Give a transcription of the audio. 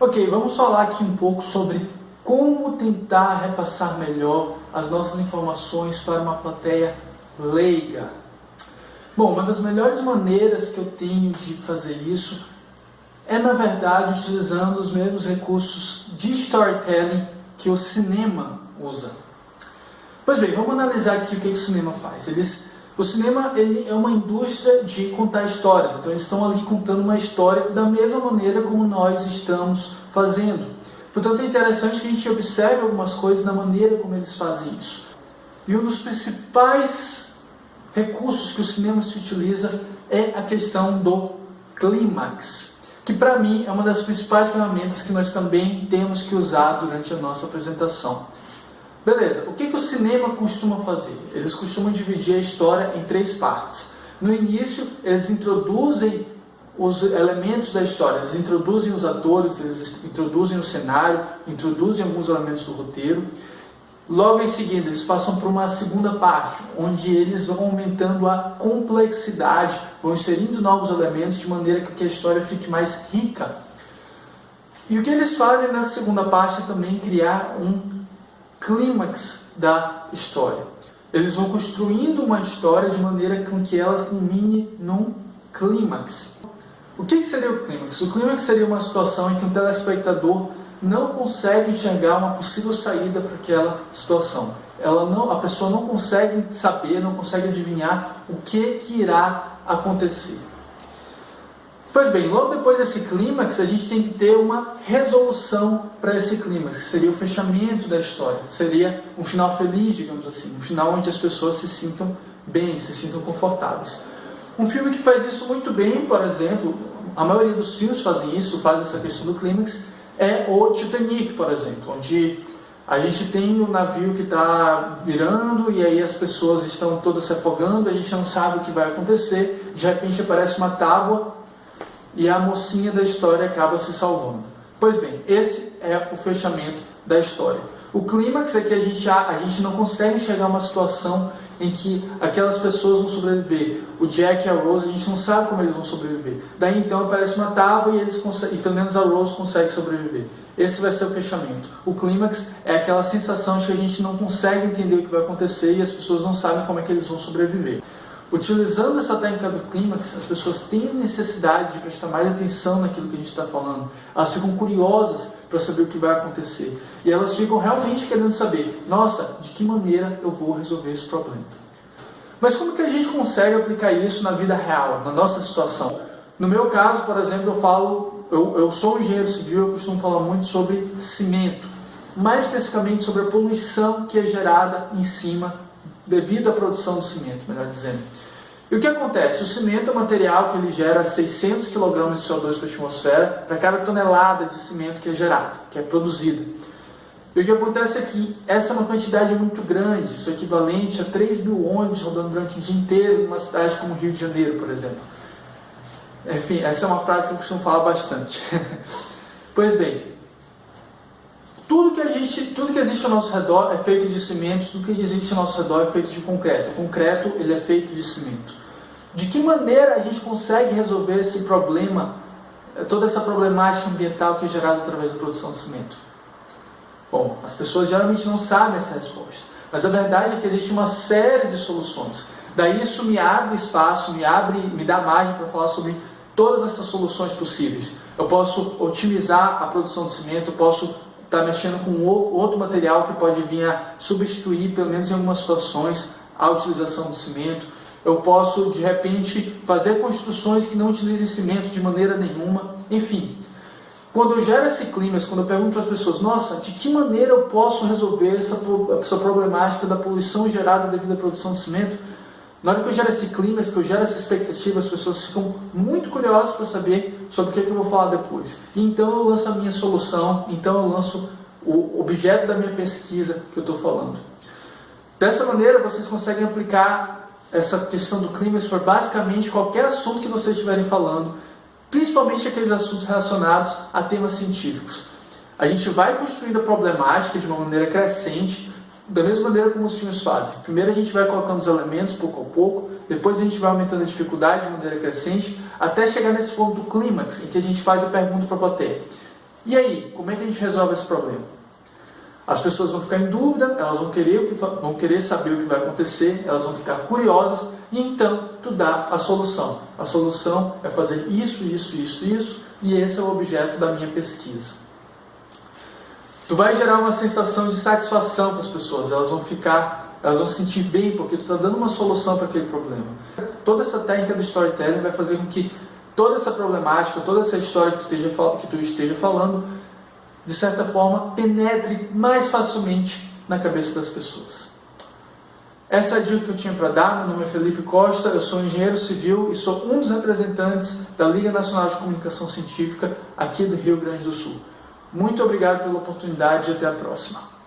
Ok, vamos falar aqui um pouco sobre como tentar repassar melhor as nossas informações para uma plateia leiga. Bom, uma das melhores maneiras que eu tenho de fazer isso é, na verdade, utilizando os mesmos recursos de storytelling que o cinema usa. Pois bem, vamos analisar aqui o que o cinema faz. O cinema ele é uma indústria de contar histórias, então eles estão ali contando uma história da mesma maneira como nós estamos fazendo. Portanto, é interessante que a gente observe algumas coisas na maneira como eles fazem isso. E um dos principais recursos que o cinema se utiliza é a questão do clímax, que para mim é uma das principais ferramentas que nós também temos que usar durante a nossa apresentação. Beleza, o que o cinema costuma fazer? Eles costumam dividir a história em 3 partes. No início, eles introduzem os elementos da história, eles introduzem os atores, eles introduzem o cenário, introduzem alguns elementos do roteiro. Logo em seguida, eles passam para uma segunda parte, onde eles vão aumentando a complexidade, vão inserindo novos elementos de maneira que a história fique mais rica. E o que eles fazem nessa segunda parte é também criar um clímax da história. Eles vão construindo uma história de maneira com que ela culmine num clímax. O que seria o clímax? O clímax seria uma situação em que um telespectador não consegue enxergar uma possível saída para aquela situação. A pessoa não consegue saber, não consegue adivinhar o que irá acontecer. Pois bem, logo depois desse clímax, a gente tem que ter uma resolução para esse clímax, que seria o fechamento da história, seria um final feliz, digamos assim, um final onde as pessoas se sintam bem, se sintam confortáveis. Um filme que faz isso muito bem, por exemplo, a maioria dos filmes fazem isso, faz essa questão do clímax, é o Titanic, por exemplo, onde a gente tem o navio que está virando e aí as pessoas estão todas se afogando, a gente não sabe o que vai acontecer, de repente aparece uma tábua e a mocinha da história acaba se salvando. Pois bem, esse é o fechamento da história. O clímax é que a gente não consegue enxergar uma situação em que aquelas pessoas vão sobreviver. O Jack e a Rose, a gente não sabe como eles vão sobreviver. Daí então aparece uma tábua e pelo menos a Rose consegue sobreviver. Esse vai ser o fechamento. O clímax é aquela sensação de que a gente não consegue entender o que vai acontecer e as pessoas não sabem como é que eles vão sobreviver. Utilizando essa técnica do clímax, as pessoas têm necessidade de prestar mais atenção naquilo que a gente está falando. Elas ficam curiosas para saber o que vai acontecer. E elas ficam realmente querendo saber, nossa, de que maneira eu vou resolver esse problema? Mas como que a gente consegue aplicar isso na vida real, na nossa situação? No meu caso, por exemplo, eu sou um engenheiro civil, eu costumo falar muito sobre cimento. Mais especificamente sobre a poluição que é gerada em cima devido à produção do cimento, melhor dizendo. E o que acontece? O cimento é um material que ele gera 600 kg de CO2 para a atmosfera para cada tonelada de cimento que é gerado, que é produzida. E o que acontece é que essa é uma quantidade muito grande, isso é equivalente a 3 mil ônibus rodando durante o dia inteiro numa cidade como Rio de Janeiro, por exemplo. Enfim, essa é uma frase que eu costumo falar bastante. Pois bem, tudo que existe ao nosso redor é feito de cimento, tudo que existe ao nosso redor é feito de concreto. O concreto ele é feito de cimento. De que maneira a gente consegue resolver esse problema, toda essa problemática ambiental que é gerada através da produção de cimento? Bom, as pessoas geralmente não sabem essa resposta, mas a verdade é que existe uma série de soluções. Daí isso me abre espaço, me dá margem para falar sobre todas essas soluções possíveis. Eu posso otimizar a produção de cimento, eu posso estar mexendo com outro material que pode vir a substituir, pelo menos em algumas situações, a utilização do cimento. Eu posso, de repente, fazer construções que não utilizem cimento de maneira nenhuma. Enfim, quando eu gero esse clímax, quando eu pergunto para as pessoas, nossa, de que maneira eu posso resolver essa problemática da poluição gerada devido à produção de cimento? Na hora que eu gero esse clímax, que eu gero essa expectativa, as pessoas ficam muito curiosas para saber sobre o que eu vou falar depois. E então eu lanço a minha solução, então eu lanço o objeto da minha pesquisa que eu estou falando. Dessa maneira, vocês conseguem aplicar essa questão do clímax para basicamente qualquer assunto que vocês estiverem falando, principalmente aqueles assuntos relacionados a temas científicos. A gente vai construindo a problemática de uma maneira crescente, da mesma maneira como os filmes fazem. Primeiro a gente vai colocando os elementos pouco a pouco, depois a gente vai aumentando a dificuldade de maneira crescente, até chegar nesse ponto do clímax, em que a gente faz a pergunta para a plateia. E aí, como é que a gente resolve esse problema? As pessoas vão ficar em dúvida, elas vão querer saber o que vai acontecer, elas vão ficar curiosas, e então tu dá a solução. A solução é fazer isso, isso, isso, isso, e esse é o objeto da minha pesquisa. Tu vai gerar uma sensação de satisfação para as pessoas, elas vão se sentir bem porque tu está dando uma solução para aquele problema. Toda essa técnica do storytelling vai fazer com que toda essa problemática, toda essa história que tu esteja falando, de certa forma, penetre mais facilmente na cabeça das pessoas. Essa é a dica que eu tinha para dar. Meu nome é Felipe Costa, eu sou engenheiro civil e sou um dos representantes da Liga Nacional de Comunicação Científica aqui do Rio Grande do Sul. Muito obrigado pela oportunidade e até a próxima.